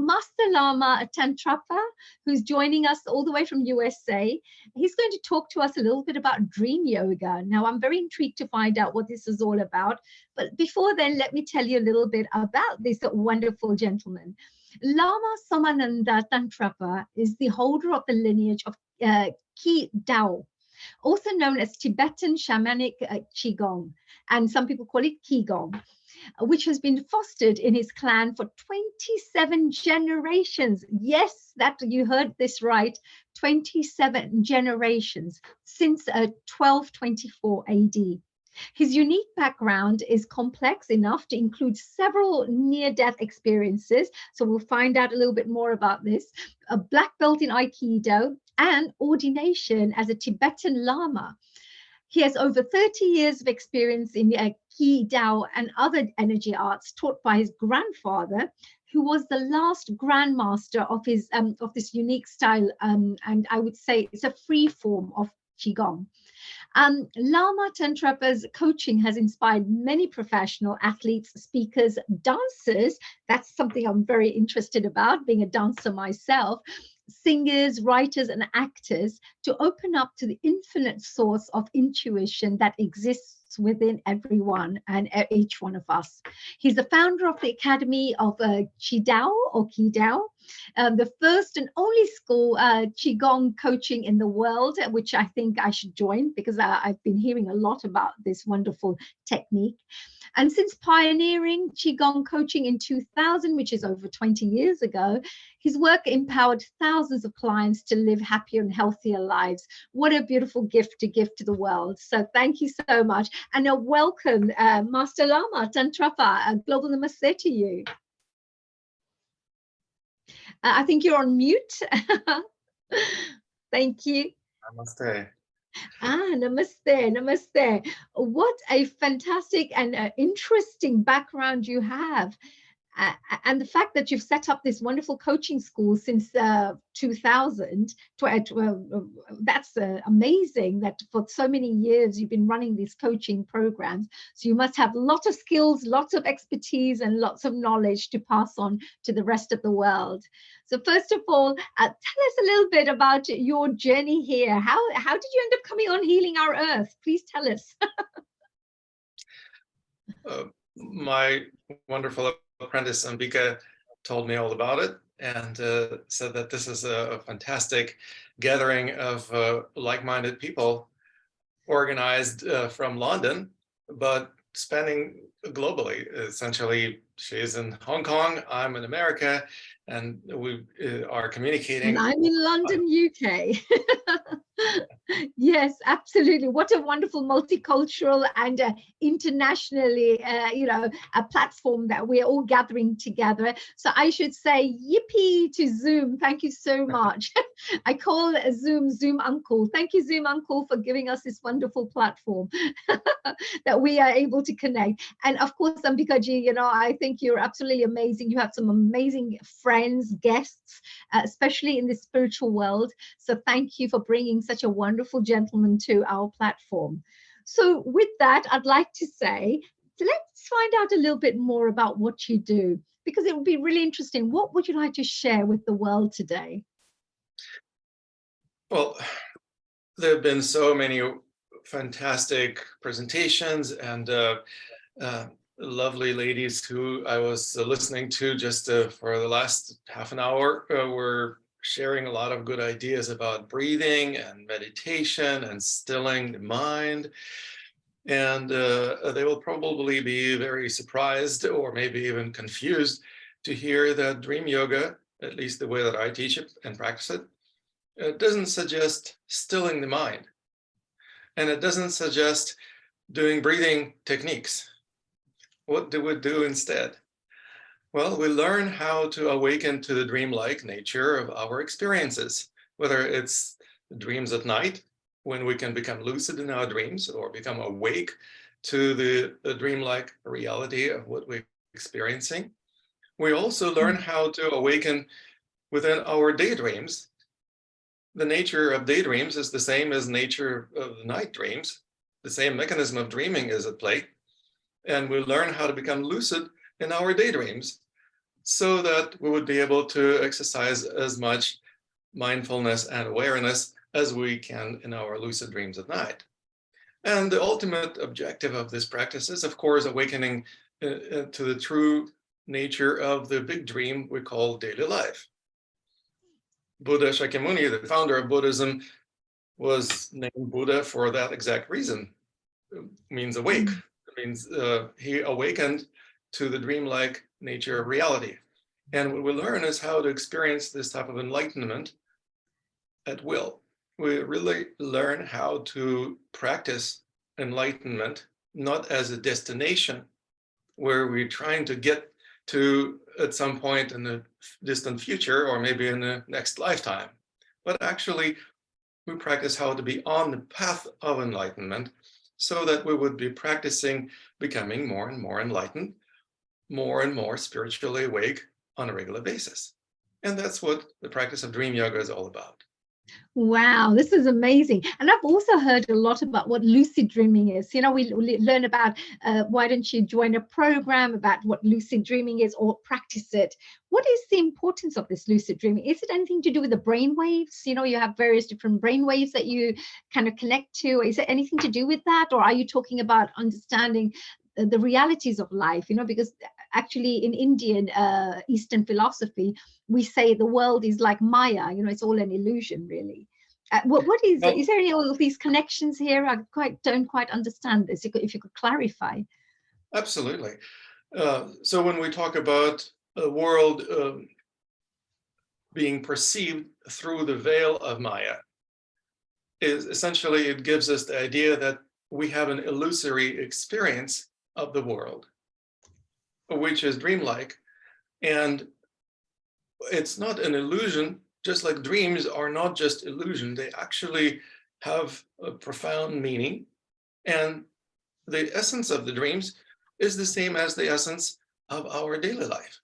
Master Lama Tantrapa, who's joining us all the way from USA. He's going to talk to us a little bit about dream yoga. Now, I'm very intrigued to find out what this is all about. But before then, let me tell you a little bit about this wonderful gentleman. Lama Somananda Tantrapa is the holder of the lineage of Ki Dao, also known as Tibetan shamanic Qigong, and some people call it Qigong, which has been fostered in his clan for 27 generations. Yes, that you heard this right, 27 generations since 1224 AD. His unique background is complex enough to include several near-death experiences, so we'll find out a little bit more about this, a black belt in Aikido, and ordination as a Tibetan Lama. He has over 30 years of experience in Qi Dao and other energy arts taught by his grandfather, who was the last grandmaster of his of this unique style, and I would say it's a free form of Qigong. Lama Tantrapa's coaching has inspired many professional athletes, speakers, dancers. That's something I'm very interested about, being a dancer myself, singers, writers, and actors, to open up to the infinite source of intuition that exists within everyone and each one of us. He's the founder of the Academy of Qidao or Qidao, the first and only school Qigong coaching in the world, which I think I should join because I've been hearing a lot about this wonderful technique. And since pioneering Qigong coaching in 2000, which is over 20 years ago, his work empowered thousands of clients to live happier and healthier lives. What a beautiful gift to give to the world. So thank you so much. And a welcome, Master Lama Tantrapa, a global namaste to you. I think you're on mute. Thank you. Namaste. Namaste, namaste. What a fantastic and interesting background you have. And the fact that you've set up this wonderful coaching school since 2000, that's amazing that for so many years you've been running these coaching programs. So you must have lots of skills, lots of expertise, and lots of knowledge to pass on to the rest of the world. So first of all, tell us a little bit about your journey here. How did you end up coming on Healing Our Earth? Please tell us. My wonderful apprentice Ambika told me all about it and said that this is a fantastic gathering of like-minded people organized from London, but spanning globally. Essentially, she's in Hong Kong, I'm in America, and we are communicating. And I'm in London, UK. Yes, absolutely. What a wonderful multicultural and internationally, a platform that we're all gathering together. So I should say yippee to Zoom. Thank you so much. I call Zoom Uncle. Thank you, Zoom Uncle, for giving us this wonderful platform that we are able to connect. And of course, Ambika ji, I think you're absolutely amazing. You have some amazing friends, guests, especially in the spiritual world. So thank you for bringing such a wonderful gentleman to our platform. So with that, I'd like to say, let's find out a little bit more about what you do, because it would be really interesting. What would you like to share with the world today? Well, there have been so many fantastic presentations and lovely ladies who I was listening to just for the last half an hour were sharing a lot of good ideas about breathing and meditation and stilling the mind. And they will probably be very surprised or maybe even confused to hear that dream yoga, at least the way that I teach it and practice it, it doesn't suggest stilling the mind. And it doesn't suggest doing breathing techniques. What do we do instead? Well, we learn how to awaken to the dreamlike nature of our experiences, whether it's dreams at night, when we can become lucid in our dreams or become awake to the dreamlike reality of what we're experiencing. We also learn how to awaken within our daydreams. The nature of daydreams is the same as nature of night dreams. The same mechanism of dreaming is at play. And we learn how to become lucid in our daydreams. so that we would be able to exercise as much mindfulness and awareness as we can in our lucid dreams at night. And the ultimate objective of this practice is, of course, awakening to the true nature of the big dream we call daily life. Buddha Shakyamuni, the founder of Buddhism, was named Buddha for that exact reason. It means awake. It means he awakened to the dreamlike nature of reality. And what we learn is how to experience this type of enlightenment at will. We really learn how to practice enlightenment, not as a destination where we're trying to get to at some point in the distant future or maybe in the next lifetime, but actually we practice how to be on the path of enlightenment so that we would be practicing becoming more and more enlightened, more and more spiritually awake on a regular basis. And that's what the practice of dream yoga is all about. Wow, this is amazing. And I've also heard a lot about what lucid dreaming is. You know, we learn about why don't you join a program about what lucid dreaming is or practice it. What is the importance of this lucid dreaming? Is it anything to do with the brain waves? You know, you have various different brain waves that you kind of connect to. Is it anything to do with that? Or are you talking about understanding the realities of life? You know, because actually in Indian Eastern philosophy, we say the world is like Maya, you know, it's all an illusion, really. What is Well, is there any all of these connections here? I don't quite understand this. If you could clarify. absolutely. So when we talk about a world being perceived through the veil of Maya, is essentially it gives us the idea that we have an illusory experience of the world, which is dreamlike. And it's not an illusion, just like dreams are not just illusion, they actually have a profound meaning. And the essence of the dreams is the same as the essence of our daily life.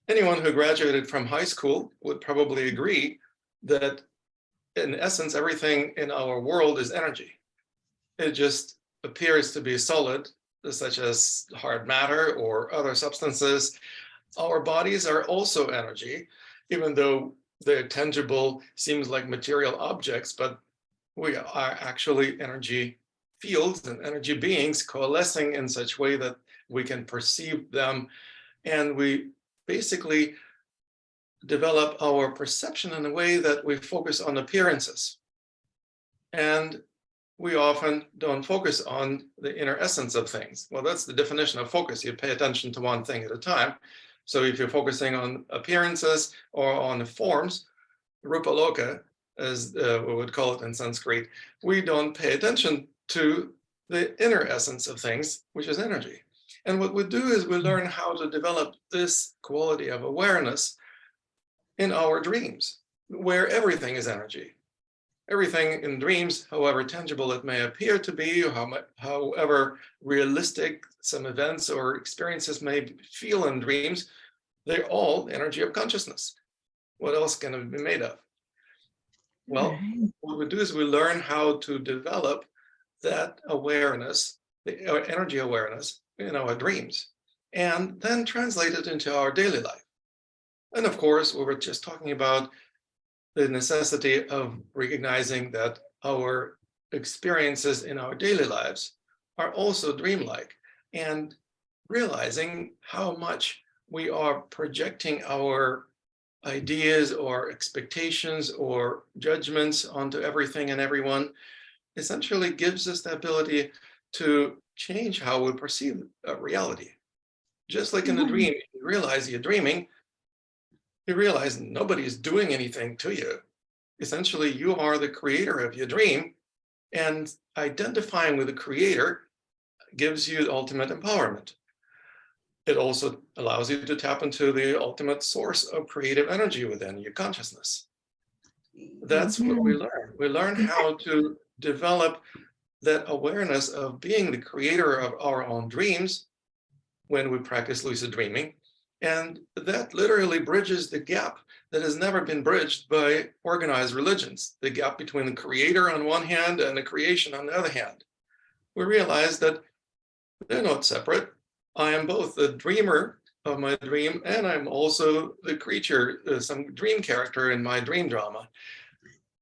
Anyone who graduated from high school would probably agree that in essence, everything in our world is energy. It just appears to be solid, such as hard matter or other substances. Our bodies are also energy, even though they're tangible, seems like material objects, but we are actually energy fields and energy beings coalescing in such a way that we can perceive them. And we basically develop our perception in a way that we focus on appearances. And we often don't focus on the inner essence of things. Well, that's the definition of focus. You pay attention to one thing at a time. So if you're focusing on appearances or on the forms, rupaloka, as we would call it in Sanskrit, we don't pay attention to the inner essence of things, which is energy. And what we do is we learn how to develop this quality of awareness in our dreams, where everything is energy. Everything in dreams, however tangible it may appear to be, or however realistic some events or experiences may feel in dreams, they're all energy of consciousness. What else can it be made of? Well, what we do is we learn how to develop that awareness, the energy awareness in our dreams, and then translate it into our daily life. And of course, we were just talking about the necessity of recognizing that our experiences in our daily lives are also dreamlike, and realizing how much we are projecting our ideas or expectations or judgments onto everything and everyone essentially gives us the ability to change how we perceive reality. Just like in a dream, you realize you're dreaming, you realize nobody is doing anything to you. Essentially, you are the creator of your dream, and identifying with the creator gives you ultimate empowerment. It also allows you to tap into the ultimate source of creative energy within your consciousness. That's what we learn. We learn how to develop that awareness of being the creator of our own dreams when we practice lucid dreaming. And that literally bridges the gap that has never been bridged by organized religions, the gap between the creator on one hand and the creation on the other hand. We realize that they're not separate. I am both the dreamer of my dream, and I'm also the creature, some dream character in my dream drama.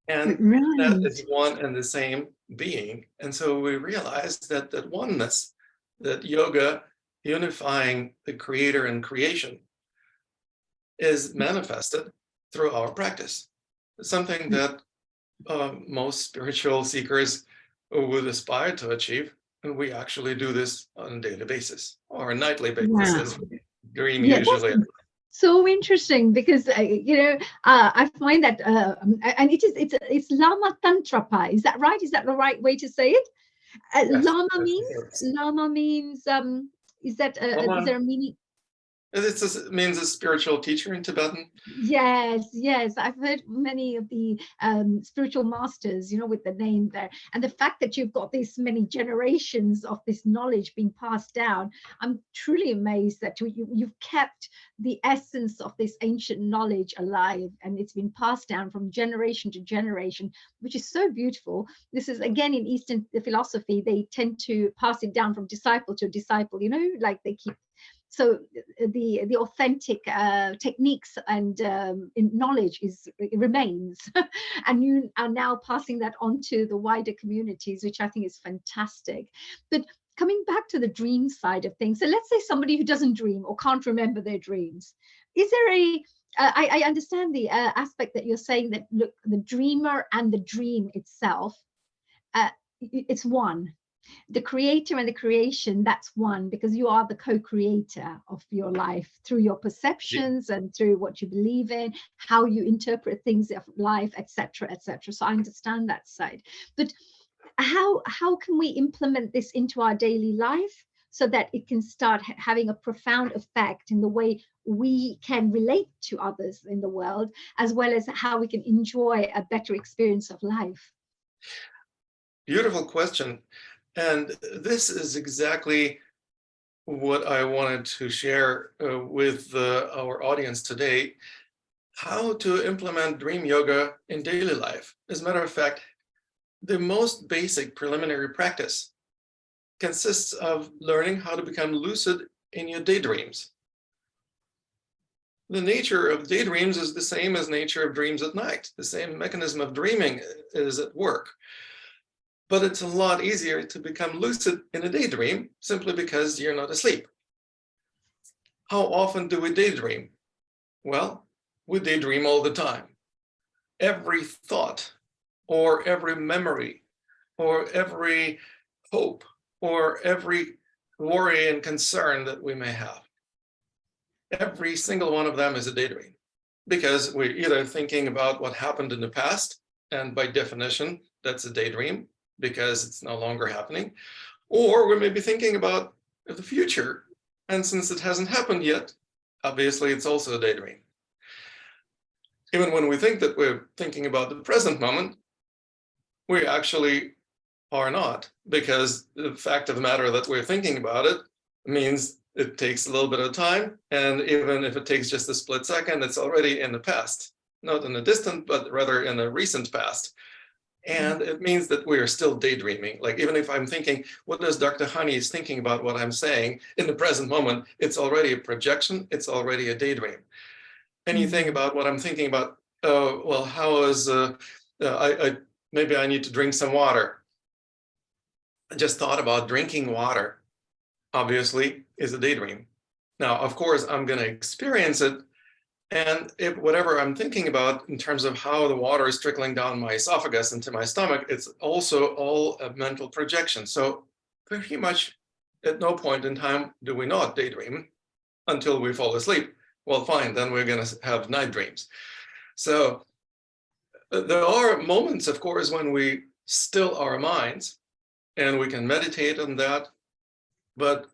And that Right. is one and the same being. And so we realize that that oneness, that yoga unifying the creator and creation, is manifested through our practice. It's something that most spiritual seekers would aspire to achieve. And we actually do this on a daily basis or a nightly basis, as Wow. we dream Yeah, usually. that's so interesting because I find that and it's Lama Tantrapa. Is that right? Is that the right way to say it? Yes, Lama means is Lama, there a meaning? it means a spiritual teacher in Tibetan. Yes, yes. I've heard many of the spiritual masters, with the name there. And the fact that you've got this many generations of this knowledge being passed down, I'm truly amazed that you've kept the essence of this ancient knowledge alive, and it's been passed down from generation to generation, which is so beautiful. This is, again, in Eastern philosophy, they tend to pass it down from disciple to disciple, like they keep. So the authentic techniques and knowledge it remains, and you are now passing that on to the wider communities, which I think is fantastic. But coming back to the dream side of things, so let's say somebody who doesn't dream or can't remember their dreams, is there I understand the aspect that you're saying, that look, the dreamer and the dream itself, it's one. The creator and the creation, that's one, because you are the co-creator of your life through your perceptions and through what you believe in, how you interpret things of life, etc., etc. So I understand that side. But how can we implement this into our daily life so that it can start having a profound effect in the way we can relate to others in the world, as well as how we can enjoy a better experience of life? Beautiful question. And this is exactly what I wanted to share with our audience today, how to implement dream yoga in daily life. As a matter of fact, the most basic preliminary practice consists of learning how to become lucid in your daydreams. The nature of daydreams is the same as nature of dreams at night. The same mechanism of dreaming is at work. But it's a lot easier to become lucid in a daydream simply because you're not asleep. How often do we daydream? Well, we daydream all the time. Every thought or every memory or every hope or every worry and concern that we may have, every single one of them is a daydream, because we're either thinking about what happened in the past, and by definition, that's a daydream because it's no longer happening, or we may be thinking about the future, and since it hasn't happened yet, obviously it's also a daydream. Even when we think that we're thinking about the present moment, we actually are not, because the fact of the matter that we're thinking about it means it takes a little bit of time, and even if it takes just a split second, it's already in the past, not in the distant, but rather in the recent past. And it means that we are still daydreaming. Like, even if I'm thinking, what does Dr. Honey is thinking about what I'm saying in the present moment, it's already a projection, it's already a daydream. Anything about what I'm thinking about, well, how is, maybe I need to drink some water. I just thought about drinking water, obviously, is a daydream. Now, of course, I'm going to experience it. And if whatever I'm thinking about in terms of how the water is trickling down my esophagus into my stomach, it's also all a mental projection. So pretty much at no point in time do we not daydream until we fall asleep. Well, fine, then we're going to have night dreams. So there are moments, of course, when we still our minds and we can meditate on that. But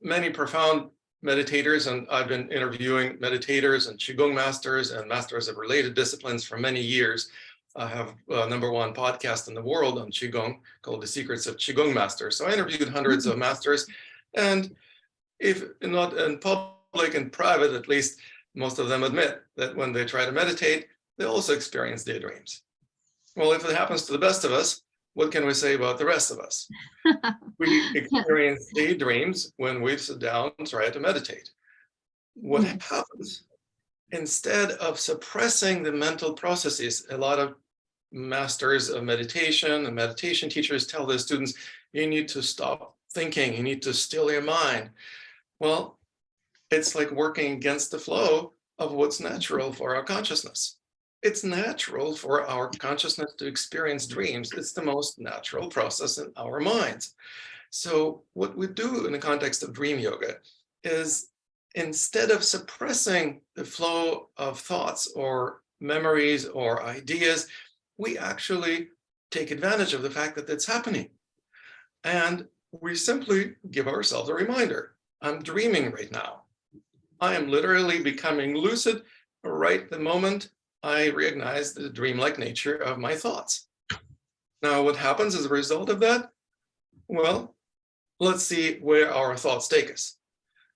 many profound meditators, and I've been interviewing meditators and Qigong masters and masters of related disciplines for many years. I have a #1 podcast in the world on Qigong called The Secrets of Qigong Masters. So I interviewed hundreds of masters, and if not in public, in private at least, most of them admit that when they try to meditate, they also experience daydreams. Well, if it happens to the best of us, what can we say about the rest of us? We experience daydreams when we sit down and try to meditate. what Yes. happens, instead of suppressing the mental processes, a lot of masters of meditation and meditation teachers tell their students, you need to stop thinking, you need to still your mind. Well, it's like working against the flow of what's natural for our consciousness. It's natural for our consciousness to experience dreams. It's the most natural process in our minds. So what we do in the context of dream yoga is, instead of suppressing the flow of thoughts or memories or ideas, we actually take advantage of the fact that it's happening. And we simply give ourselves a reminder. I'm dreaming right now. I am literally becoming lucid right the moment I recognize the dreamlike nature of my thoughts. Now, what happens as a result of that? Well, let's see where our thoughts take us.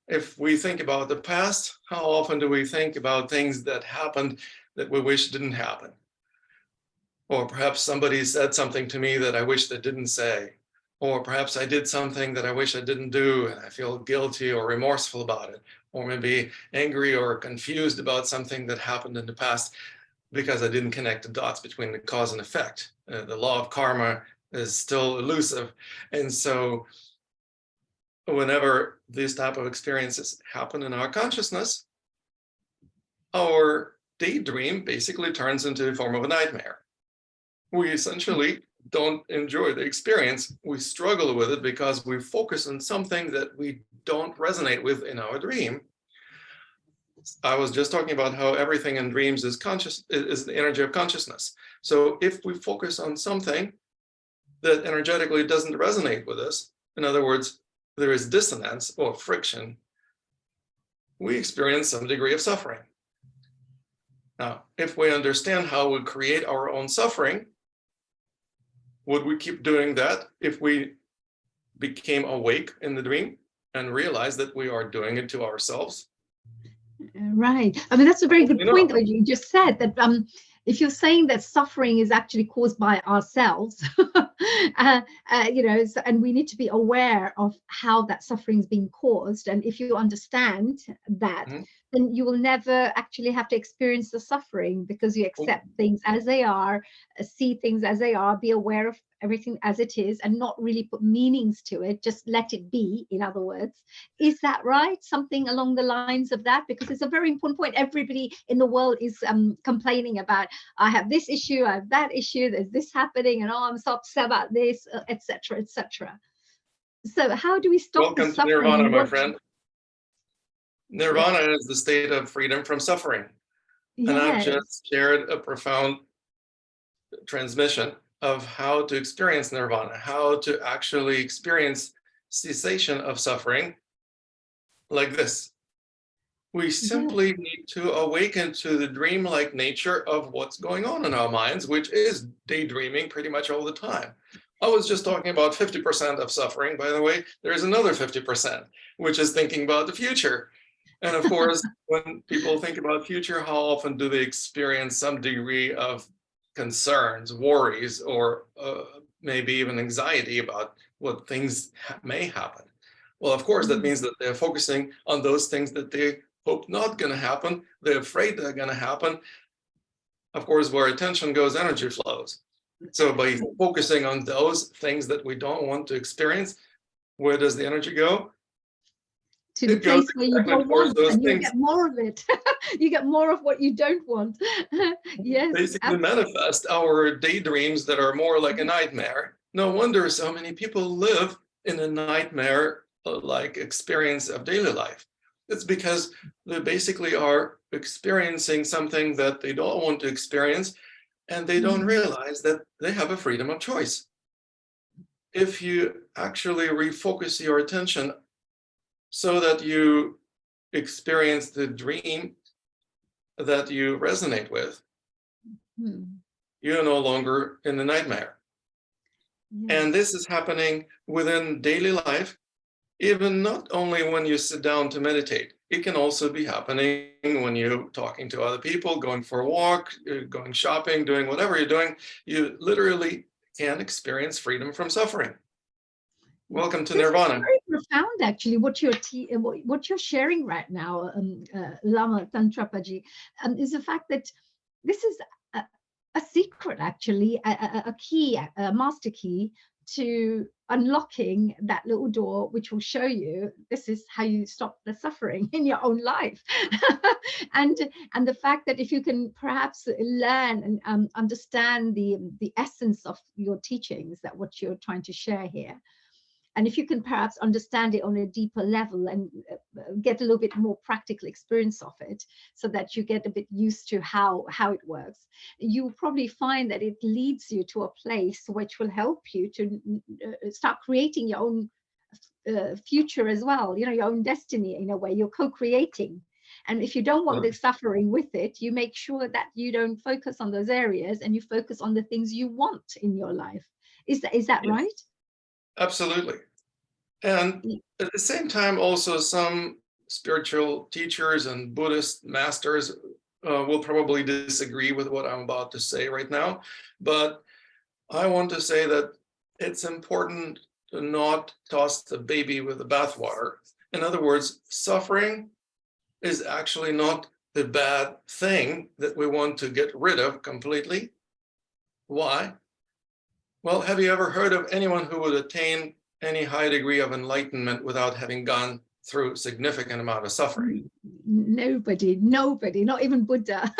If we think about the past, how often do we think about things that happened that we wish didn't happen? Or perhaps somebody said something to me that I wish they didn't say. Or perhaps I did something that I wish I didn't do and I feel guilty or remorseful about it. Or maybe angry or confused about something that happened in the past because I didn't connect the dots between the cause and effect. The law of karma is still elusive. And so whenever these type of experiences happen in our consciousness, our daydream basically turns into a form of a nightmare. We essentially don't enjoy the experience. We struggle with it because we focus on something that we don't resonate with in our dream. I was just talking about how everything in dreams is conscious, is the energy of consciousness. So if we focus on something that energetically doesn't resonate with us, in other words, there is dissonance or friction, we experience some degree of suffering. Now, if we understand how we create our own suffering, would we keep doing that if we became awake in the dream and realized that we are doing it to ourselves? Right. I mean, that's a very good You know, point that you just said, that if you're saying that suffering is actually caused by ourselves, and we need to be aware of how that suffering is being caused. And if you understand that, Mhm. then you will never actually have to experience the suffering, because you accept things as they are, see things as they are, be aware of everything as it is, and not really put meanings to it, just let it be, in other words. Is that right? Something along the lines of that? Because it's a very important point. Everybody in the world is complaining about, I have this issue, I have that issue, there's this happening, and oh, I'm so upset about this, etc., etc. So how do we stop the Welcome to suffering? Nirvana, And my what? friend. Nirvana is the state of freedom from suffering. And I've Yes. just shared a profound transmission of how to experience nirvana, how to actually experience cessation of suffering like this. We simply need to awaken to the dreamlike nature of what's going on in our minds, which is daydreaming pretty much all the time. I was just talking about 50% of suffering, by the way. There's another 50%, which is thinking about the future. And of course, when people think about future, how often do they experience some degree of concerns, worries, or maybe even anxiety about what things may happen? Well, of course, that means that they're focusing on those things that they hope not going to happen. They're afraid they're going to happen. Of course, where attention goes, energy flows. So by focusing on those things that we don't want to experience, where does the energy go? To the It goes place where you exactly don't towards want, those and you things. get more of it. You get more of what you don't want. Yes, Basically manifest our daydreams that are more like a nightmare. No wonder so many people live in a nightmare like experience of daily life. It's because they basically are experiencing something that they don't want to experience, and they don't realize that they have a freedom of choice. If you actually refocus your attention so that you experience the dream that you resonate with, you're no longer in the nightmare. And this is happening within daily life, even not only when you sit down to meditate. It can also be happening when you're talking to other people, going for a walk, going shopping, doing whatever you're doing. You literally can experience freedom from suffering. Welcome to Nirvana. Very profound, actually, what you're sharing right now, Lama Tantrapa ji, is the fact that this is a secret, actually, a key, a master key to unlocking that little door, which will show you this is how you stop the suffering in your own life. and the fact that if you can perhaps learn and understand the essence of your teachings, that what you're trying to share here, and if you can perhaps understand it on a deeper level and get a little bit more practical experience of it, so that you get a bit used to how it works, you'll probably find that it leads you to a place which will help you to start creating your own future as well, your own destiny. In a way, you're co-creating. And if you don't want the suffering with it, you make sure that you don't focus on those areas and you focus on the things you want in your life. Is that Yes, right? absolutely. And at the same time, also some spiritual teachers and Buddhist masters will probably disagree with what I'm about to say right now. But I want to say that it's important to not toss the baby with the bathwater. In other words, suffering is actually not the bad thing that we want to get rid of completely. Why? Well, have you ever heard of anyone who would attain any high degree of enlightenment without having gone through significant amount of suffering? Nobody, not even Buddha.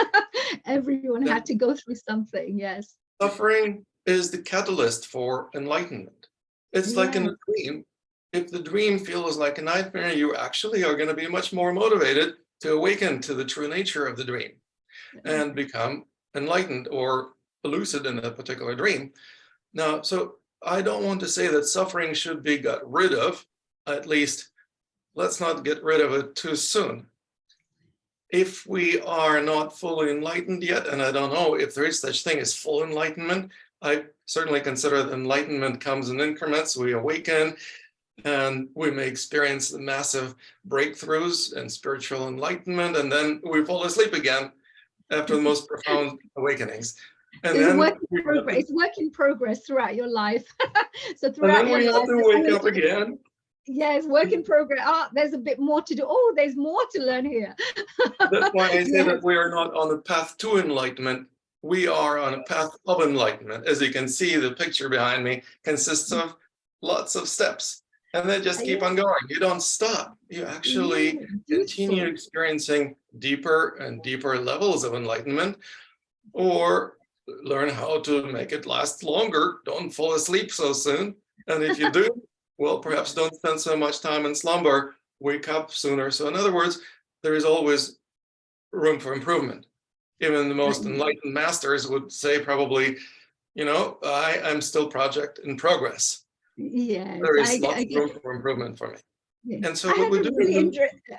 Everyone had to go through something. Yes. Suffering is the catalyst for enlightenment. It's like in a dream. If the dream feels like a nightmare, you actually are going to be much more motivated to awaken to the true nature of the dream and become enlightened or lucid in a particular dream. Now, so I don't want to say that suffering should be got rid of. At least let's not get rid of it too soon. If we are not fully enlightened yet, and I don't know if there is such thing as full enlightenment, I certainly consider that enlightenment comes in increments. We awaken and we may experience the massive breakthroughs and spiritual enlightenment, and then we fall asleep again after the most profound awakenings. And It's then work in progress. It's work in progress throughout your life. So and throughout then we your have life, to wake up again. Yes, work in progress. There's a bit more to do. Oh, there's more to learn here. That's why I say Yes. that we are not on the path to enlightenment. We are on a path of enlightenment. As you can see, the picture behind me consists of lots of steps, and they just keep on going. You don't stop. You actually continue experiencing deeper and deeper levels of enlightenment, or learn how to make it last longer. Don't fall asleep so soon. And if you do, well, perhaps don't spend so much time in slumber. Wake up sooner. So in other words, there is always room for improvement. Even the most enlightened masters would say probably, I am still project in progress. Yes, There is lots of room for improvement for me. Yeah. And so I what we do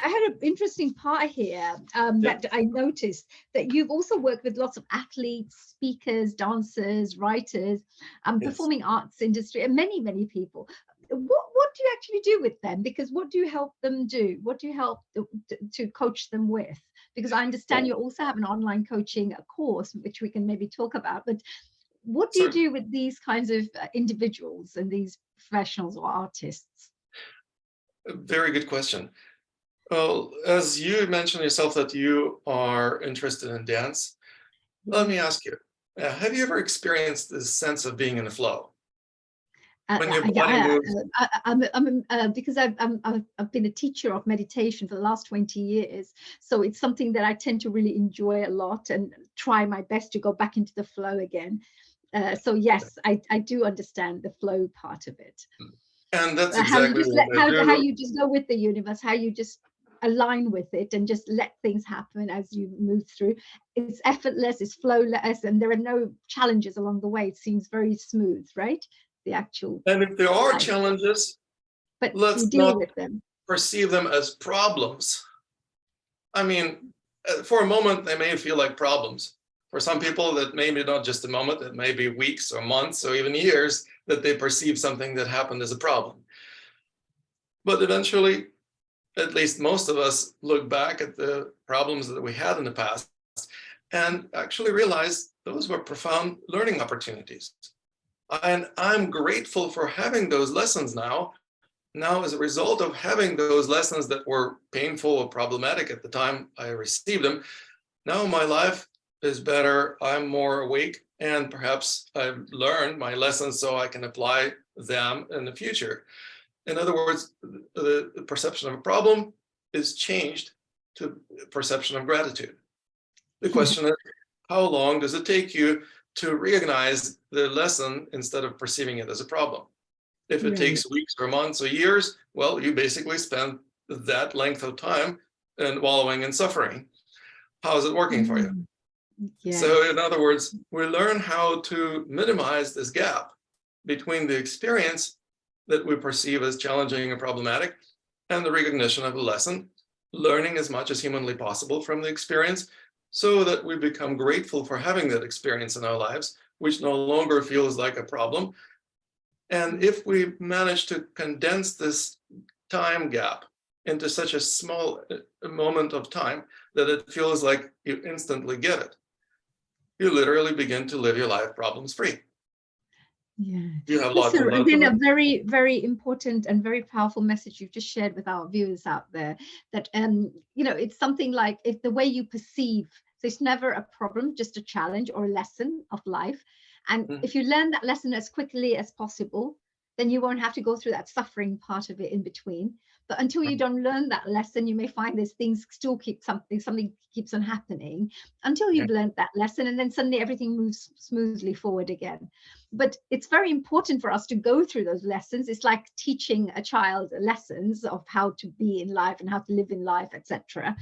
I had an interesting part here that I noticed, that you've also worked with lots of athletes, speakers, dancers, writers, performing arts industry, and many people. What do you actually do with them? Because what do you help them do? What do you help to coach them with? Because I understand you also have an online coaching course, which we can maybe talk about. But what do you do with these kinds of individuals and these professionals or artists? Very good question. Well, as you mentioned yourself that you are interested in dance, let me ask you, have you ever experienced this sense of being in the flow? When your body moves? Because I've been a teacher of meditation for the last 20 years. So it's something that I tend to really enjoy a lot and try my best to go back into the flow again. So yes, I do understand the flow part of it. And that's exactly how you just go with the universe, how you just align with it and just let things happen as you move through. It's effortless, it's flowless, and there are no challenges along the way. It seems very smooth, right? The actual. And if there are challenges, but let's you deal not with them. Perceive them as problems. I mean, for a moment, they may feel like problems. For some people, that may be not just a moment, that may be weeks or months or even years that they perceive something that happened as a problem. But eventually, at least most of us look back at the problems that we had in the past and actually realize those were profound learning opportunities. And I'm grateful for having those lessons now, now, as a result of having those lessons that were painful or problematic at the time I received them, now my life is better. I'm more awake, and perhaps I've learned my lessons so I can apply them in the future. In other words, the perception of a problem is changed to perception of gratitude. The question is, how long does it take you to recognize the lesson instead of perceiving it as a problem? If it Right. takes weeks or months or years, well, you basically spend that length of time and wallowing in suffering. How is it working for you? Mm, yes. So in other words, we learn how to minimize this gap between the experience that we perceive as challenging and problematic and the recognition of a lesson, learning as much as humanly possible from the experience so that we become grateful for having that experience in our lives, which no longer feels like a problem. And if we manage to condense this time gap into such a small moment of time that it feels like you instantly get it, you literally begin to live your life problems free. Yeah, You have that's lots and lots again of a it. very, very important and very powerful message you've just shared with our viewers out there. That you know, it's something like if the way you perceive, so it's never a problem, just a challenge or a lesson of life. And Mhm. if you learn that lesson as quickly as possible, then you won't have to go through that suffering part of it in between. But until you don't learn that lesson, you may find there's things still something keeps on happening until Yeah. you've learned that lesson, and then suddenly everything moves smoothly forward again. But it's very important for us to go through those lessons. It's like teaching a child lessons of how to be in life and how to live in life, etc.,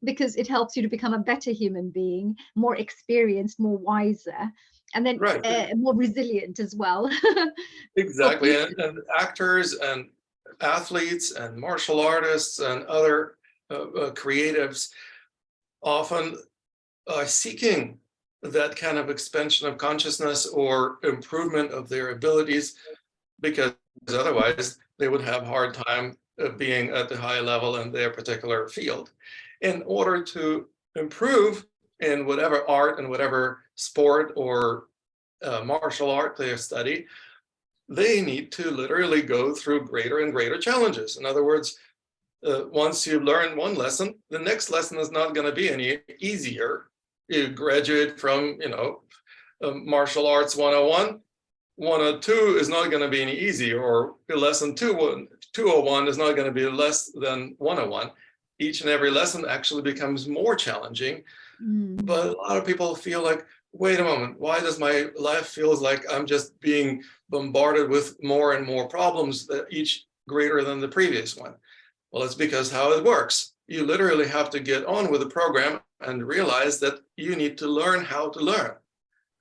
because it helps you to become a better human being, more experienced, more wiser, and then Right, more resilient as well. For exactly. people. And actors and athletes and martial artists and other creatives often are seeking that kind of expansion of consciousness or improvement of their abilities, because otherwise they would have a hard time being at the high level in their particular field. In order to improve in whatever art and whatever sport or martial art they study, they need to literally go through greater and greater challenges. In other words, once you learn one lesson, the next lesson is not going to be any easier. You graduate from, martial arts 101. 102 is not going to be any easier, or lesson 201 is not going to be less than 101. Each and every lesson actually becomes more challenging. But a lot of people feel like, wait a moment, why does my life feels like I'm just being bombarded with more and more problems, that each greater than the previous one? Well, it's because how it works. You literally have to get on with the program and realize that you need to learn how to learn.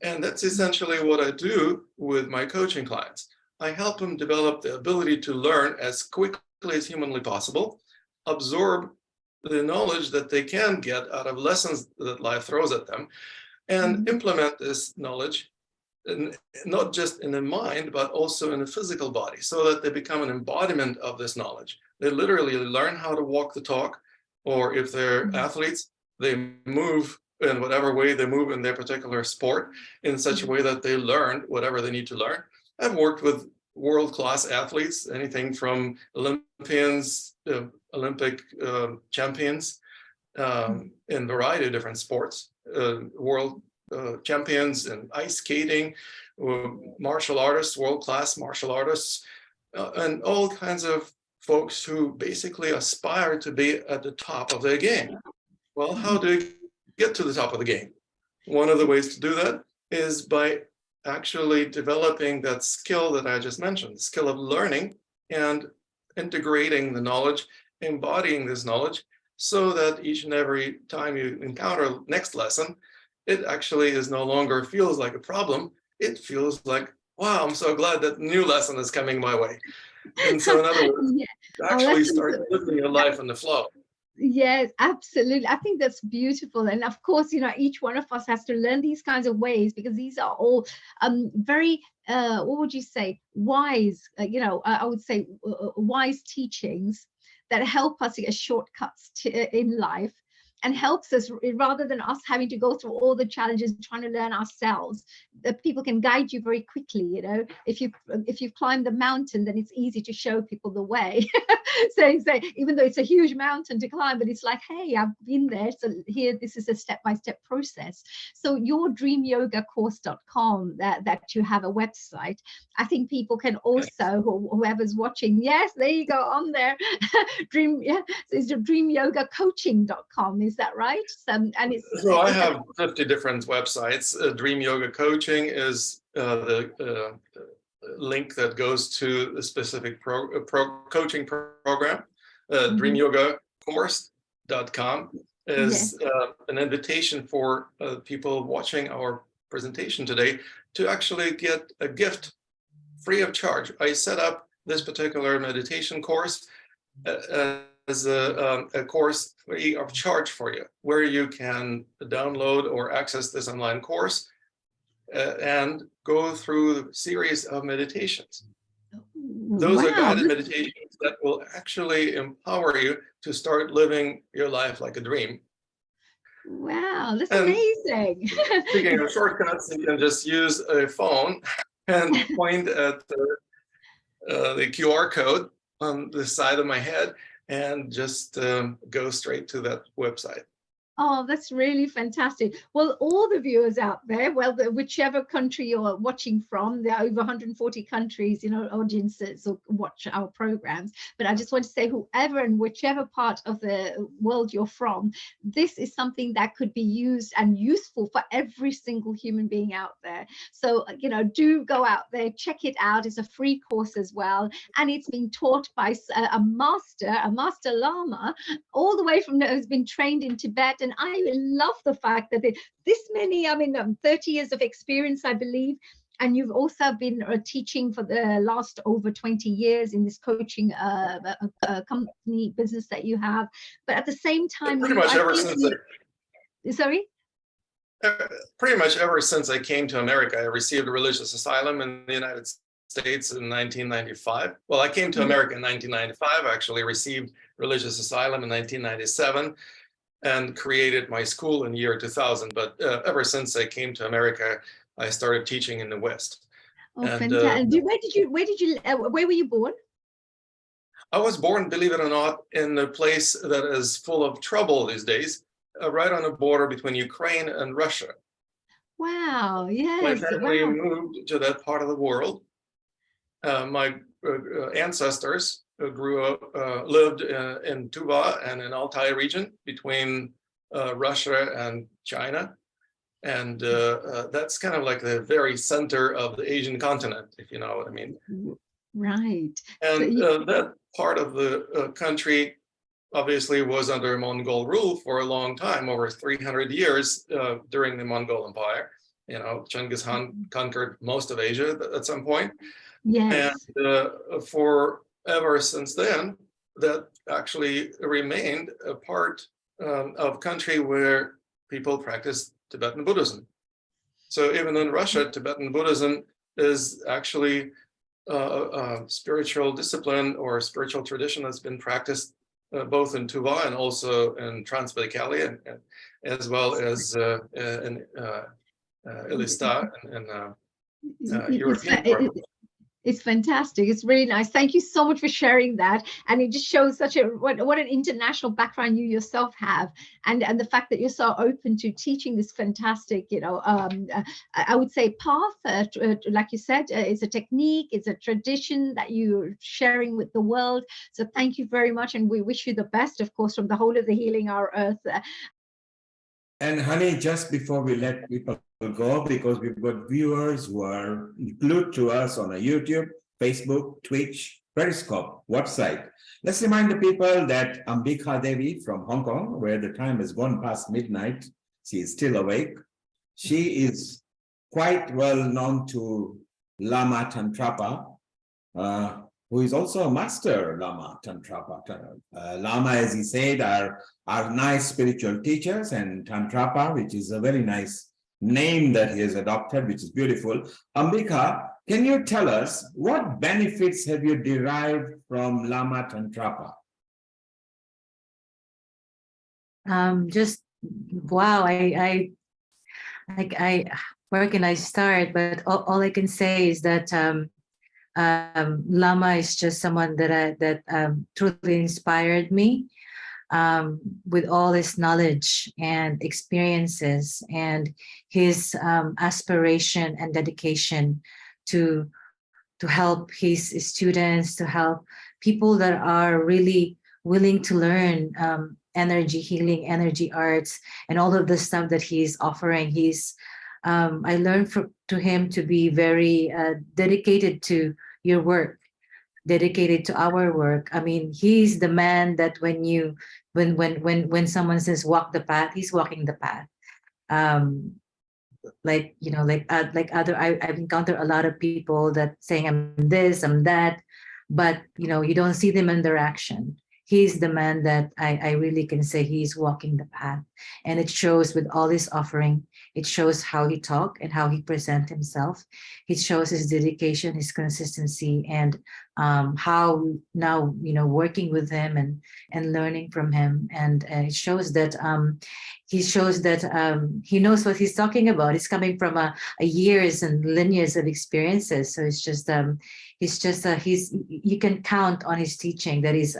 And that's essentially what I do with my coaching clients. I help them develop the ability to learn as quickly as humanly possible, absorb the knowledge that they can get out of lessons that life throws at them, and implement this knowledge not just in the mind, but also in the physical body, so that they become an embodiment of this knowledge. They literally learn how to walk the talk, or if they're athletes, they move in whatever way they move in their particular sport in such a way that they learn whatever they need to learn. I've worked with world-class athletes, anything from Olympians, Olympic champions in a variety of different sports, world champions in ice skating, martial artists, world-class martial artists, and all kinds of folks who basically aspire to be at the top of their game. Well, how do you get to the top of the game? One of the ways to do that is by actually developing that skill that I just mentioned, the skill of learning and integrating the knowledge, embodying this knowledge, so that each and every time you encounter next lesson, it actually is no longer feels like a problem. It feels like, wow, I'm so glad that new lesson is coming my way. And so in other words, Yeah. you Our actually lessons. start living your life in the flow. Yes, absolutely. I think that's beautiful. And of course, you know, each one of us has to learn these kinds of ways, because these are all very, what would you say, wise, I would say wise teachings that help us get shortcuts in life. and helps us, rather than us having to go through all the challenges trying to learn ourselves. That people can guide you very quickly. You know, if you've climbed the mountain, then it's easy to show people the way. So even though it's a huge mountain to climb, but it's like, hey, I've been there, so here, this is a step-by-step process. So your dreamyogacourse.com, that you have a website, I think people can also, whoever's watching, yes, there you go, on there. Yeah, so it's dreamyogacoaching.com, is that right? And so I have 50 different websites. Dream Yoga Coaching is the link that goes to the specific coaching program. Dreamyogacourse.com is an invitation for people watching our presentation today to actually get a gift free of charge. I set up this particular meditation course as a course free of charge for you, where you can download or access this online course and go through a series of meditations. Those are guided meditations that will actually empower you to start living your life like a dream. Wow, that's amazing. Speaking of shortcuts, you can just use a phone and point at the QR code on the side of my head and just go straight to that website. Oh, that's really fantastic. Well, all the viewers out there, well, whichever country you're watching from, there are over 140 countries, you know, audiences or watch our programs. But I just want to say, whoever and whichever part of the world you're from, this is something that could be used and useful for every single human being out there. So, you know, do go out there, check it out. It's a free course as well. And it's being taught by a master Lama, all the way from, has been trained in Tibet. And I love the fact that this many, 30 years of experience, I believe, and you've also been teaching for the last over 20 years in this coaching company business that you have. But at the same time, pretty much ever since I came to America, I received a religious asylum in the United States in 1995. Well, I came to America in 1995, actually received religious asylum in 1997. And created my school in the year 2000. But ever since I came to America, I started teaching in the West. Oh, and, fantastic. Where were you born? I was born, believe it or not, in a place that is full of trouble these days, right on the border between Ukraine and Russia. Wow, yes. My family moved to that part of the world. My ancestors lived in Tuva and in Altai region between Russia and China. And that's kind of like the very center of the Asian continent, if you know what I mean. Right. And that part of the country obviously was under Mongol rule for a long time, over 300 years during the Mongol Empire. You know, Genghis Khan conquered most of Asia at some point. Yes. And forever since then, that actually remained a part of country where people practice Tibetan Buddhism. So even in Russia, Tibetan Buddhism is actually a spiritual discipline or spiritual tradition that's been practiced both in Tuva and also in Transbaikalia, and as well as in Elista and European part. It's fantastic. It's really nice. Thank you so much for sharing that. And it just shows such what an international background you yourself have, and the fact that you're so open to teaching this fantastic, I would say path. Like you said, it's a technique, it's a tradition that you're sharing with the world. So thank you very much, and we wish you the best, of course, from the whole of the Healing Our Earth. And honey, just before we let people go, because we've got viewers who are glued to us on a YouTube, Facebook, Twitch, Periscope, website. Let's remind the people that Ambika Devi from Hong Kong, where the time has gone past midnight, she is still awake. She is quite well known to Lama Tantrapa, who is also a master Lama Tantrapa. Lama, as he said, are nice spiritual teachers, and Tantrapa, which is a very nice name that he has adopted, which is beautiful. Ambika, can you tell us what benefits have you derived from Lama Tantrapa? Just wow, I where can I start? But all I can say is that Lama is just someone that truly inspired me, with all his knowledge and experiences and his aspiration and dedication to help his students, to help people that are really willing to learn energy healing, energy arts, and all of the stuff that he's offering. I learned to him to be very dedicated to your work, dedicated to our work. I mean, he's the man that when someone says walk the path, he's walking the path. Um, like other I've encountered a lot of people that saying I'm this, I'm that, but you don't see them in their action. He's the man that I really can say he's walking the path, and it shows with all his offering. It shows how he talk and how he present himself. It shows his dedication, his consistency, and how now working with him and learning from him, and it shows that he knows what he's talking about. He's coming from a years and lineage of experiences. So he's you can count on his teaching that is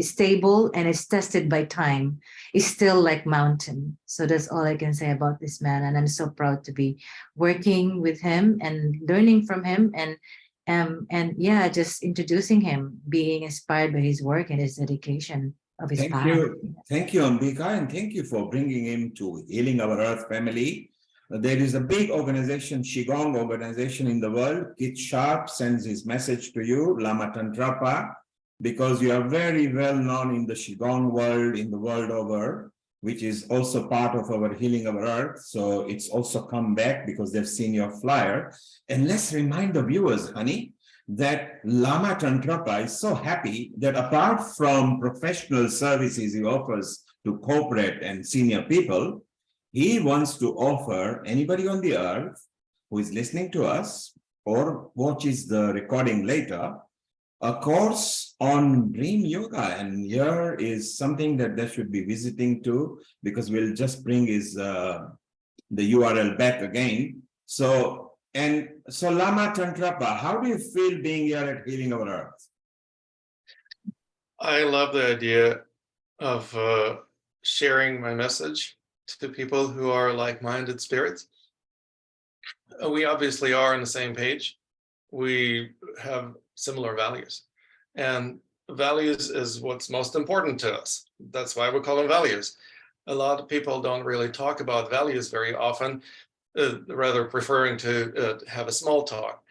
stable and is tested by time. It's still like mountain. So that's all I can say about this man. And I'm so proud to be working with him and learning from him, and yeah, just introducing him, being inspired by his work and his dedication of his path. Thank you, Ambika, and thank you for bringing him to Healing Our Earth family. There is a big organization, Qigong organization in the world. Kit Sharp sends his message to you, Lama Tantrapa, because you are very well known in the Qigong world, in the world over, which is also part of our Healing Our Earth. So it's also come back because they've seen your flyer. And let's remind the viewers, honey, that Lama Tantrapa is so happy that apart from professional services he offers to corporate and senior people, he wants to offer anybody on the earth who is listening to us or watches the recording later, a course on dream yoga. And here is something that they should be visiting to, because we'll just bring his the URL back again. So Lama Tantrapa, how do you feel being here at Healing Our Earth? I love the idea of sharing my message to people who are like-minded spirits. We obviously are on the same page. We have similar values, and values is what's most important to us. That's why we call them values. A lot of people don't really talk about values very often, rather preferring to have a small talk.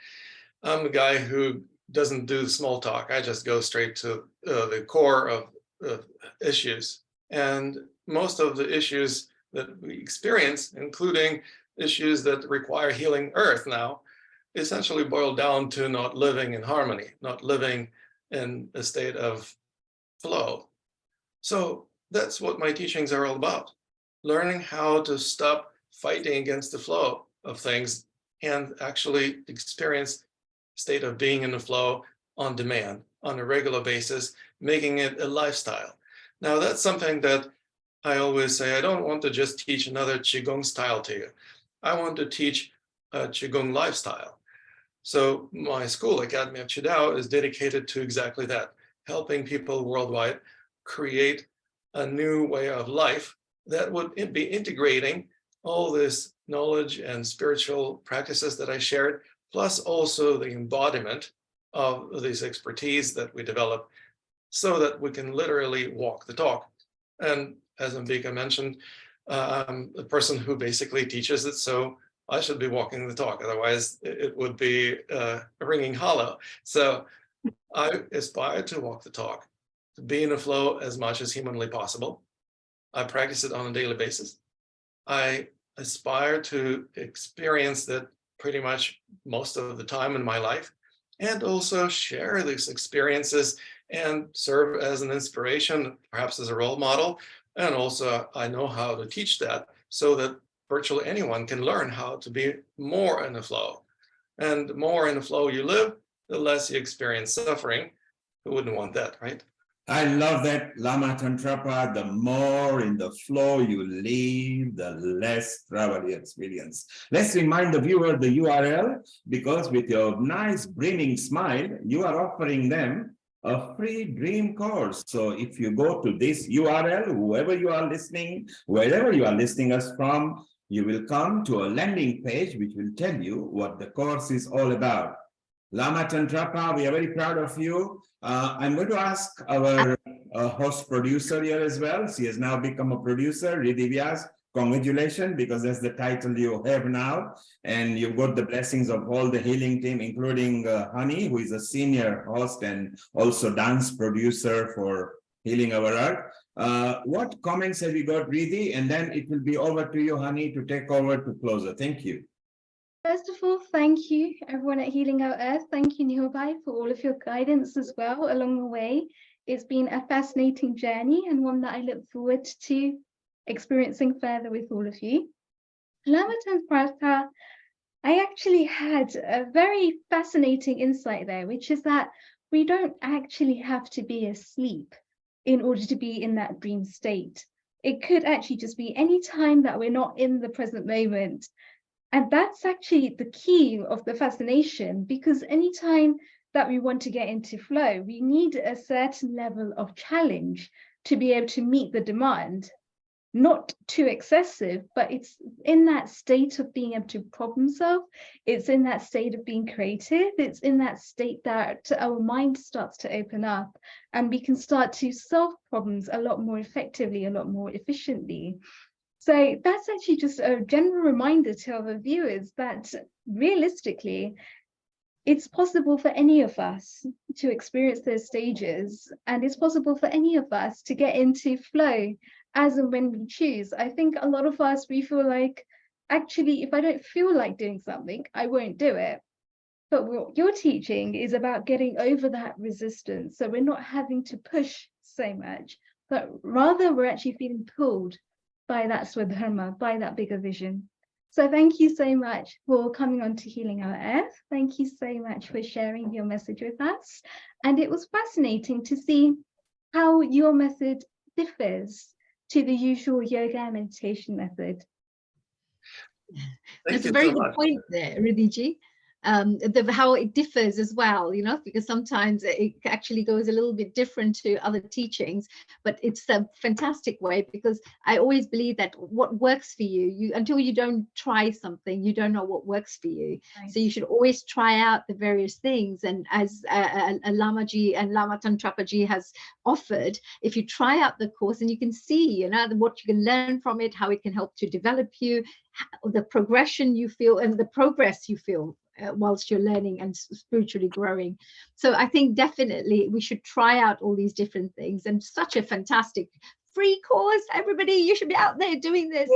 I'm a guy who doesn't do small talk. I just go straight to the core of issues. And most of the issues that we experience, including issues that require healing Earth now, essentially boil down to not living in harmony, not living in a state of flow. So that's what my teachings are all about. Learning how to stop fighting against the flow of things and actually experience a state of being in the flow on demand, on a regular basis, making it a lifestyle. Now, that's something that I always say, I don't want to just teach another Qigong style to you. I want to teach a Qigong lifestyle. So my school, Academy of Qidao, is dedicated to exactly that, helping people worldwide create a new way of life that would be integrating all this knowledge and spiritual practices that I shared, plus also the embodiment of this expertise that we develop so that we can literally walk the talk. And as Ambika mentioned, I'm the person who basically teaches it, so I should be walking the talk. Otherwise, it would be ringing hollow. So I aspire to walk the talk, to be in a flow as much as humanly possible. I practice it on a daily basis. I aspire to experience that pretty much most of the time in my life, and also share these experiences and serve as an inspiration, perhaps as a role model. And also I know how to teach that so that virtually anyone can learn how to be more in the flow. And the more in the flow you live, the less you experience suffering. Who wouldn't want that, right? I love that, Lama Tantrapa. The more in the flow you live, the less travel you experience. Let's remind the viewer the URL, because with your nice brimming smile, you are offering them a free dream course. So if you go to this URL, whoever you are listening, wherever you are listening us from, you will come to a landing page which will tell you what the course is all about. Lama Tantrapa, we are very proud of you. I'm going to ask our host producer here as well. She has now become a producer, Riddhi Vyas. Congratulations, because that's the title you have now. And you've got the blessings of all the healing team, including Hani, who is a senior host and also dance producer for Healing Our Earth. What comments have you got, Riddhi? And then it will be over to you, Hani, to take over to closer. Thank you. First of all, thank you, everyone at Healing Our Earth. Thank you, Nilbai, for all of your guidance as well along the way. It's been a fascinating journey and one that I look forward to experiencing further with all of you. Lama Tantrapa, I actually had a very fascinating insight there, which is that we don't actually have to be asleep in order to be in that dream state. It could actually just be any time that we're not in the present moment. And that's actually the key of the fascination, because anytime that we want to get into flow, we need a certain level of challenge to be able to meet the demand. Not too excessive, but it's in that state of being able to problem solve. It's in that state of being creative. It's in that state that our mind starts to open up and we can start to solve problems a lot more effectively, a lot more efficiently. So that's actually just a general reminder to our viewers that realistically, it's possible for any of us to experience those stages, and it's possible for any of us to get into flow as and when we choose. I think a lot of us, we feel like, actually, if I don't feel like doing something, I won't do it. But what you're teaching is about getting over that resistance. So we're not having to push so much, but rather we're actually feeling pulled by that Swadharma, by that bigger vision. So thank you so much for coming on to Healing Our Earth. Thank you so much for sharing your message with us. And it was fascinating to see how your method differs to the usual yoga and meditation method. That's a very good point there, Riddhiji. How it differs as well, you know, because sometimes it actually goes a little bit different to other teachings, but it's a fantastic way, because I always believe that what works for you, until you don't try something, you don't know what works for you. Right. So you should always try out the various things. And as Lamaji and Lama Tantrapa ji has offered, if you try out the course and you can see, you know, what you can learn from it, how it can help to develop you, the progression you feel and the progress you feel whilst you're learning and spiritually growing. So I think definitely we should try out all these different things, and such a fantastic free course. Everybody, you should be out there doing this.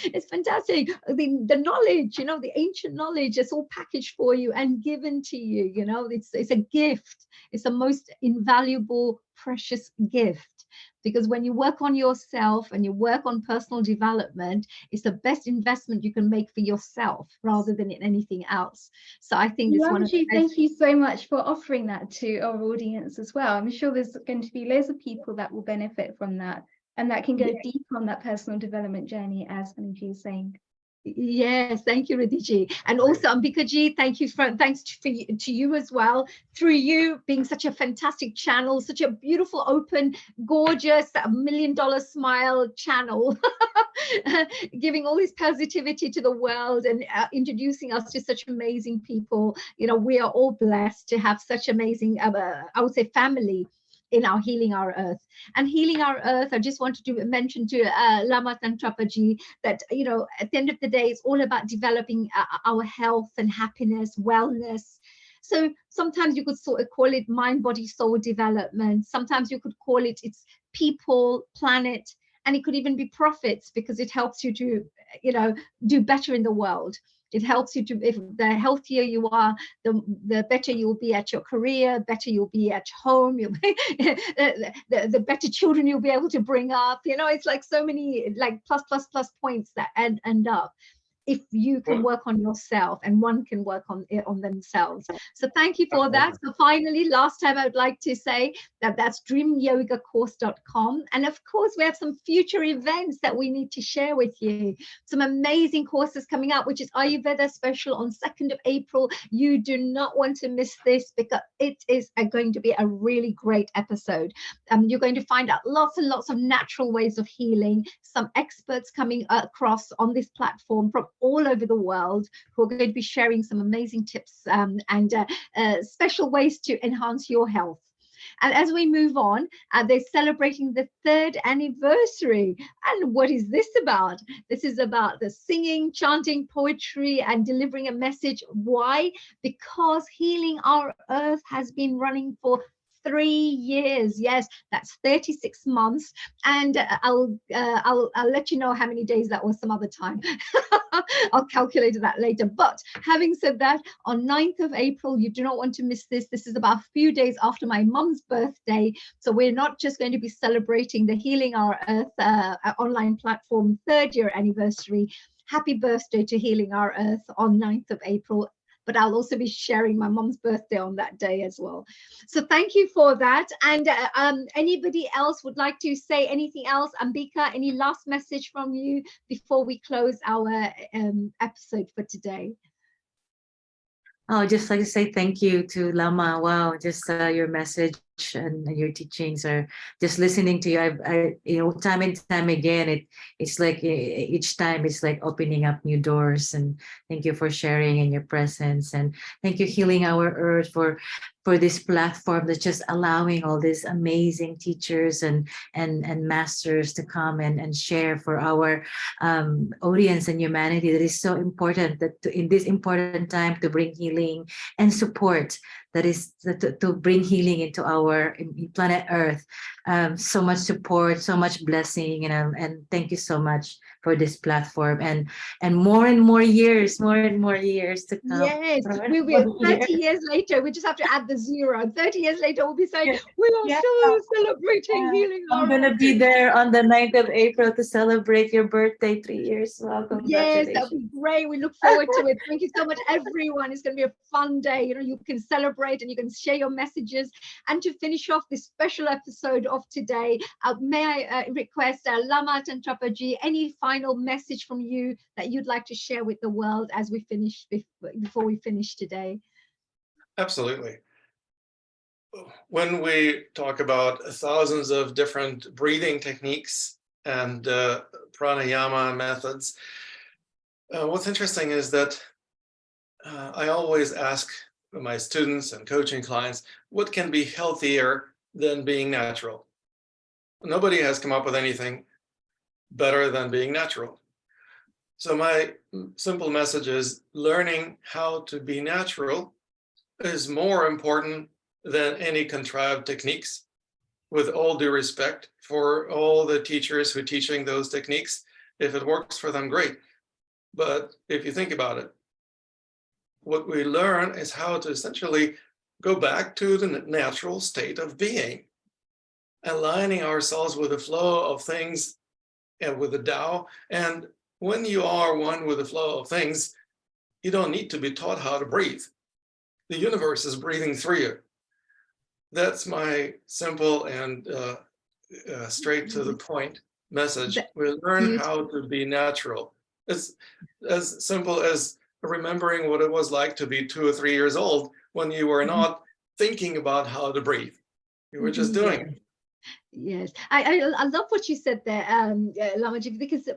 It's fantastic. The knowledge, you know, the ancient knowledge, it's all packaged for you and given to you, you know, it's a gift. It's the most invaluable, precious gift. Because when you work on yourself and you work on personal development, it's the best investment you can make for yourself rather than in anything else. So I think this one of the best. Thank you so much for offering that to our audience as well. I'm sure there's going to be loads of people that will benefit from that, and that can go deep on that personal development journey, as Anji is saying. Yes, thank you, Riddhiji. And also Ambikaji, thanks to you as well. Through you being such a fantastic channel, such a beautiful, open, gorgeous, $1 million smile channel, giving all this positivity to the world and introducing us to such amazing people. You know, we are all blessed to have such amazing, I would say, family in our Healing Our Earth. And Healing Our Earth, I just wanted to mention to Lama Tantrapa ji that, you know, at the end of the day, it's all about developing our health and happiness, wellness. So sometimes you could sort of call it mind, body, soul development. Sometimes you could call it it's people, planet, and it could even be profits, because it helps you to, you know, do better in the world. It helps you to, if the healthier you are, the better you'll be at your career, better you'll be at home, you'll be, the better children you'll be able to bring up. You know, it's like so many like plus points that end up. if you can Well- work on yourself and one can work on it on themselves. So thank you for that. So finally, last time I would like to say that that's dreamyogacourse.com. And of course, we have some future events that we need to share with you. Some amazing courses coming up, which is Ayurveda special on 2nd of April. You do not want to miss this because it is going to be a really great episode. You're going to find out lots and lots of natural ways of healing, some experts coming across on this platform from all over the world who are going to be sharing some amazing tips and special ways to enhance your health. And as we move on, they're celebrating the 3rd anniversary. And what is this about? This is about the singing, chanting, poetry, and delivering a message. Why? Because Healing Our Earth has been running for 3 years. Yes, that's 36 months. And I'll let you know how many days that was some other time. I'll calculate that later. But having said that, on 9th of April, you do not want to miss this. This is about a few days after my mum's birthday. So we're not just going to be celebrating the Healing Our Earth online platform 3rd year anniversary. Happy birthday to Healing Our Earth on 9th of April. But I'll also be sharing my mum's birthday on that day as well. So thank you for that. And anybody else would like to say anything else? Ambika, any last message from you before we close our episode for today? Oh, just like to say thank you to Lama. Wow, just your message and your teachings are just listening to you. Time and time again, it's like each time it's like opening up new doors. And thank you for sharing and your presence. And thank you, Healing Our Earth, for this platform that's just allowing all these amazing teachers and masters to come and share for our audience and humanity. That is so important that in this important time to bring healing and support, that is to bring healing into our planet Earth. So much support, so much blessing, and thank you so much for this platform and more and more years to come. Yes, we will. 30 years later, we just have to add the 0. 30 years later, we'll be saying, we are still celebrating Healing Our I'm gonna be there on the 9th of April to celebrate your birthday, 3 years. Welcome. Yes, that'll be great. We look forward to it. Thank you so much, everyone. It's going to be a fun day. You can celebrate and you can share your messages. And to finish off this special episode of today, may I request Lama Tantrapa ji, any final message from you that you'd like to share with the world as we finish before we finish today? Absolutely. When we talk about thousands of different breathing techniques and pranayama methods, what's interesting is that I always ask my students and coaching clients, what can be healthier than being natural? Nobody has come up with anything better than being natural. So my simple message is learning how to be natural is more important than any contrived techniques, with all due respect for all the teachers who are teaching those techniques. If it works for them, great. But if you think about it, what we learn is how to essentially go back to the natural state of being, aligning ourselves with the flow of things and with the Tao. And when you are one with the flow of things, you don't need to be taught how to breathe. The universe is breathing through you. That's my simple and straight to the point message. We learn how to be natural. It's as simple as remembering what it was like to be 2 or 3 years old when you were not thinking about how to breathe. You were just doing it. Yes, I love what you said there, Lamaji, because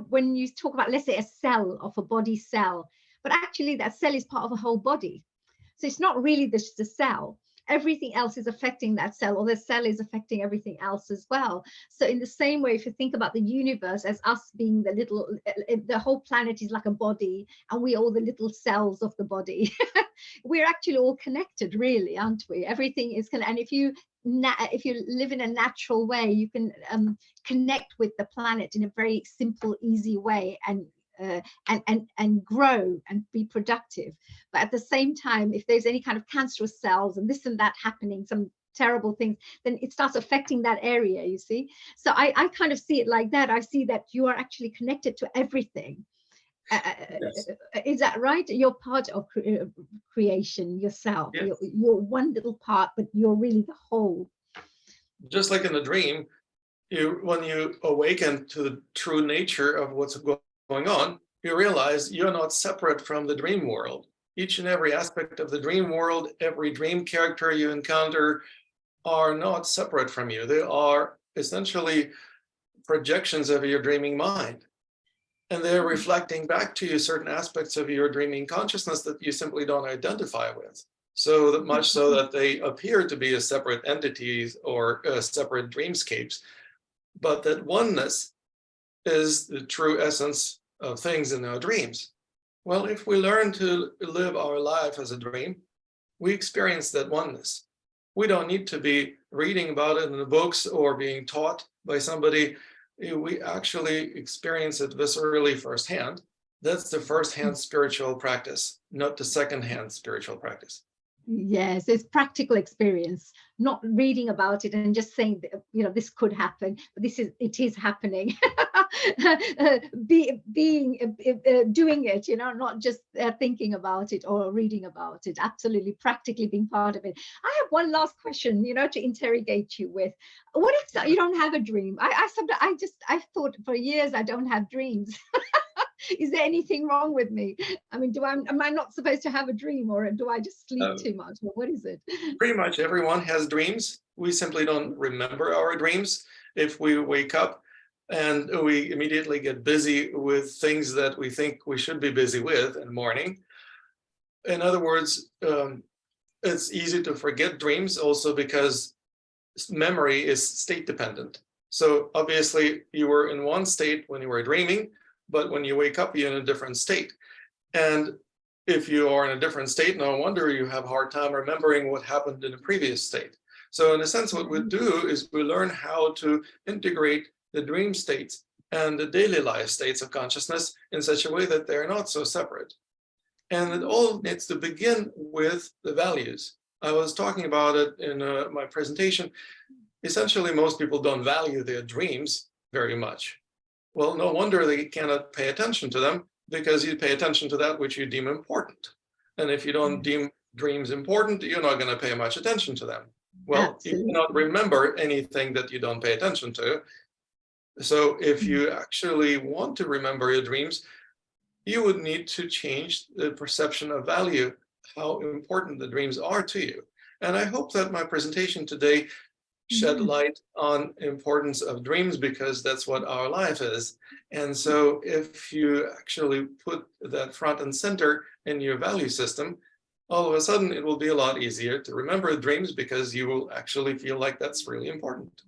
when you talk about, let's say, a cell of a body cell, but actually that cell is part of a whole body. So it's not really just the cell. Everything else is affecting that cell, or the cell is affecting everything else as well. So in the same way, if you think about the universe as us being the whole planet is like a body, and we all the little cells of the body. We're actually all connected, really, aren't we? Everything is connected. And if you live in a natural way, you can connect with the planet in a very simple, easy way, and grow and be productive. But at the same time, if there's any kind of cancerous cells and this and that happening, some terrible things, then it starts affecting that area, you see. So I kind of see it like that. I see that you are actually connected to everything. Yes. Is that right? You're part of creation yourself. Yes. You're one little part, but you're really the whole. Just like in a dream, when you awaken to the true nature of what's going on, you realize you're not separate from the dream world. Each and every aspect of the dream world, every dream character you encounter are not separate from you. They are essentially projections of your dreaming mind. And they're reflecting back to you certain aspects of your dreaming consciousness that you simply don't identify with. So that much so that they appear to be a separate entities or separate dreamscapes, but that oneness is the true essence of things in our dreams. Well, if we learn to live our life as a dream, we experience that oneness. We don't need to be reading about it in the books or being taught by somebody. We actually experience it viscerally firsthand. That's the firsthand spiritual practice, not the secondhand spiritual practice. Yes, it's practical experience, not reading about it and just saying, this could happen, but it is happening. Doing it, not just thinking about it or reading about it. Absolutely, practically being part of it. I have one last question, to interrogate you with. What if you don't have a dream? I thought for years I don't have dreams. Is there anything wrong with me? I mean, am I not supposed to have a dream, or do I just sleep too much? Or what is it? Pretty much everyone has dreams. We simply don't remember our dreams. If we wake up and we immediately get busy with things that we think we should be busy with in the morning. In other words, it's easy to forget dreams also because memory is state dependent. So obviously you were in one state when you were dreaming, but when you wake up, you're in a different state. And if you are in a different state, no wonder you have a hard time remembering what happened in the previous state. So in a sense, what we do is we learn how to integrate the dream states and the daily life states of consciousness in such a way that they're not so separate. And it all needs to begin with the values. I was talking about it in my presentation. Essentially, most people don't value their dreams very much. Well, no wonder they cannot pay attention to them, because you pay attention to that which you deem important. And if you don't deem dreams important, you're not going to pay much attention to them. Well, Absolutely. you cannot remember anything that you don't pay attention to. So if you actually want to remember your dreams, you would need to change the perception of value, how important the dreams are to you. And I hope that my presentation today shed light on importance of dreams, because that's what our life is. And so if you actually put that front and center in your value system, all of a sudden it will be a lot easier to remember dreams, because you will actually feel like that's really important.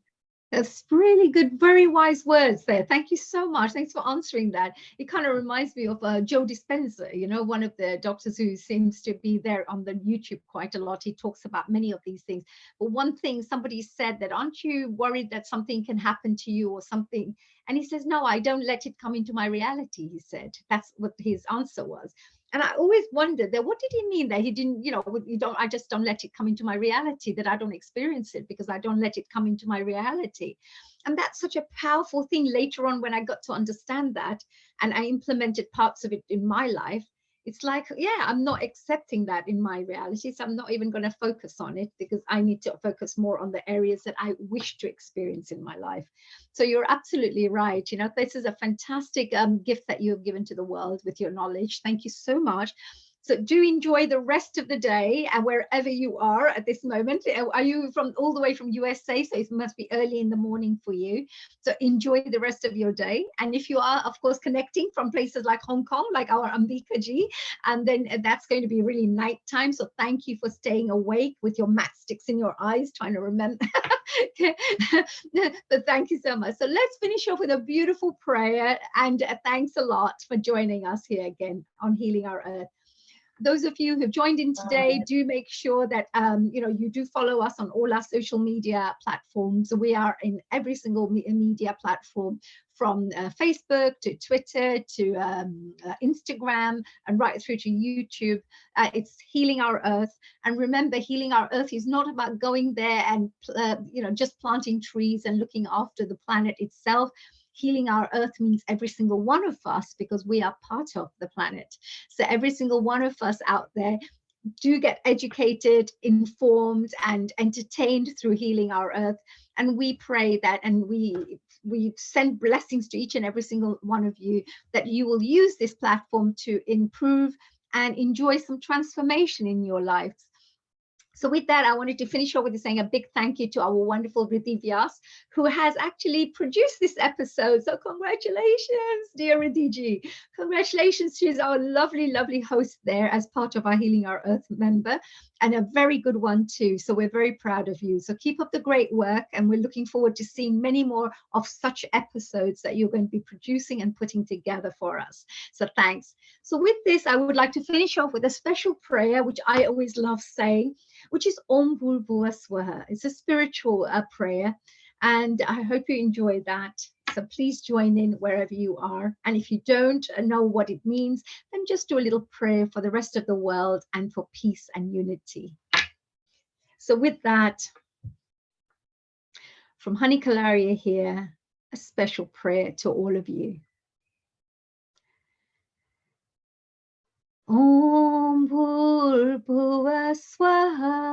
That's really good, very wise words there. Thank you so much. Thanks for answering that. It kind of reminds me of Joe Dispenza, one of the doctors who seems to be there on the YouTube quite a lot. He talks about many of these things. But one thing, somebody said that, aren't you worried that something can happen to you or something? And he says, no, I don't let it come into my reality, he said. That's what his answer was. And I always wondered that, what did he mean that he didn't, I just don't let it come into my reality, that I don't experience it because I don't let it come into my reality. And that's such a powerful thing later on when I got to understand that and I implemented parts of it in my life. It's like, yeah, I'm not accepting that in my reality. So I'm not even going to focus on it, because I need to focus more on the areas that I wish to experience in my life. So you're absolutely right. This is a fantastic gift that you have given to the world with your knowledge. Thank you so much. So do enjoy the rest of the day and wherever you are at this moment. Are you all the way from USA? So it must be early in the morning for you. So enjoy the rest of your day. And if you are, of course, connecting from places like Hong Kong, like our Ambika ji, and then that's going to be really nighttime. So thank you for staying awake with your matchsticks in your eyes, trying to remember. But thank you so much. So let's finish off with a beautiful prayer. And thanks a lot for joining us here again on Healing Our Earth. Those of you who have joined in today, do make sure that you do follow us on all our social media platforms. We are in every single media platform, from Facebook to Twitter to Instagram and right through to YouTube. It's Healing Our Earth. And remember, Healing Our Earth is not about going there and just planting trees and looking after the planet itself. healing our earth means every single one of us, because we are part of the planet. So every single one of us out there do get educated, informed, and entertained through healing our earth. And we pray that, and we send blessings to each and every single one of you, that you will use this platform to improve and enjoy some transformation in your lives. So with that, I wanted to finish off with saying a big thank you to our wonderful Riddhi Vyas, who has actually produced this episode. So congratulations, dear Riddhiji. Congratulations. She's our lovely, lovely host there as part of our Healing Our Earth member, and a very good one too. So we're very proud of you. So keep up the great work, and we're looking forward to seeing many more of such episodes that you're going to be producing and putting together for us. So thanks. So with this, I would like to finish off with a special prayer, which I always love saying, which is Om Bhurvua Swaha. It's a spiritual prayer, and I hope you enjoy that. So please join in wherever you are. And if you don't know what it means, then just do a little prayer for the rest of the world and for peace and unity. So with that, from Honey Kalaria here, a special prayer to all of you. Om Bhurvua Swaha.